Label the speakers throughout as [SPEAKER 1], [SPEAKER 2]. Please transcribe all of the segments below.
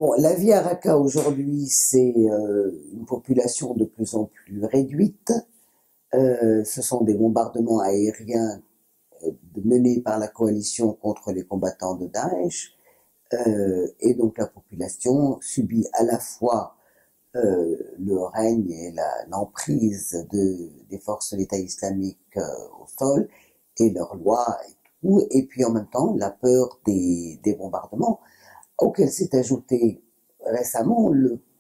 [SPEAKER 1] Bon, la vie à Raqqa aujourd'hui, c'est une population de plus en plus réduite. Ce sont des bombardements aériens menés par la coalition contre les combattants de Daesh. Et donc la population subit à la fois le règne et l'emprise des forces de l'État islamique au sol et leurs lois et tout, et puis en même temps la peur des bombardements auquel s'est ajouté récemment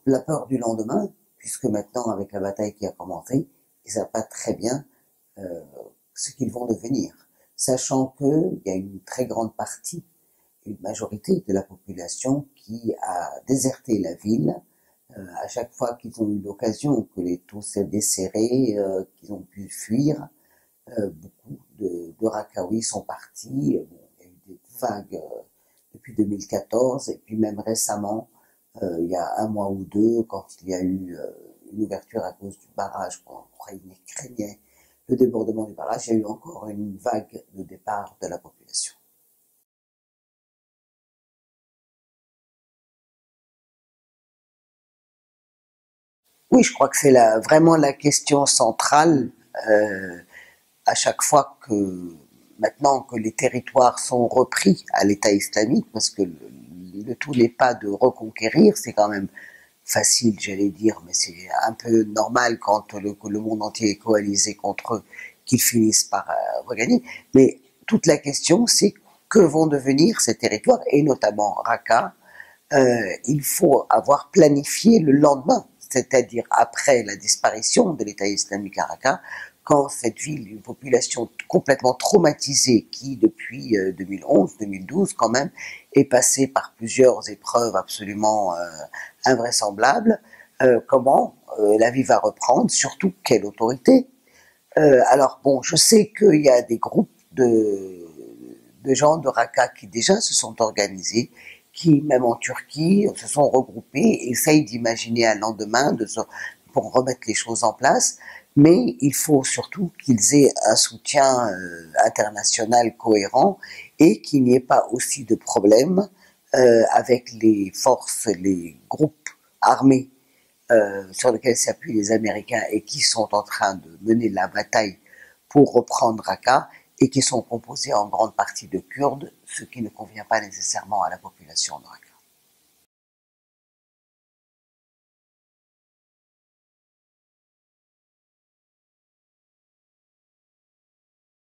[SPEAKER 1] la peur du lendemain, puisque maintenant, avec la bataille qui a commencé, ils ne savent pas très bien euh, ce qu'ils vont devenir, sachant qu'il y a une très grande partie, une majorité de la population qui a déserté la ville à chaque fois qu'ils ont eu l'occasion, que les taux s'est desserré, qu'ils ont pu fuir. Beaucoup de Raqawis sont partis. Bon, il y a eu des vagues depuis 2014 et puis même récemment, il y a un mois ou deux, quand il y a eu une ouverture à cause du barrage, qu'on craignait le débordement du barrage, il y a eu encore une vague de départ de la population. Oui, je crois que c'est vraiment la question centrale euh, à chaque fois que maintenant que les territoires sont repris à l'État islamique, parce que le tout n'est pas de reconquérir, c'est quand même facile, j'allais dire, mais c'est un peu normal quand le monde entier est coalisé contre eux, qu'ils finissent par regagner. Mais toute la question, c'est que vont devenir ces territoires, et notamment Raqqa. Il faut avoir planifié le lendemain, c'est-à-dire après la disparition de l'État islamique à Raqqa, quand cette ville, une population complètement traumatisée qui, depuis 2011-2012 quand même, est passée par plusieurs épreuves absolument invraisemblables, comment la vie va reprendre, surtout quelle autorité. Alors bon, je sais qu'il y a des groupes de gens de Raqqa qui déjà se sont organisés, qui même en Turquie se sont regroupés, essayent d'imaginer un lendemain pour remettre les choses en place, mais il faut surtout qu'ils aient un soutien international cohérent et qu'il n'y ait pas aussi de problèmes avec les forces, les groupes armés sur lesquels s'appuient les Américains et qui sont en train de mener la bataille pour reprendre Raqqa et qui sont composés en grande partie de Kurdes, ce qui ne convient pas nécessairement à la population de Raqqa.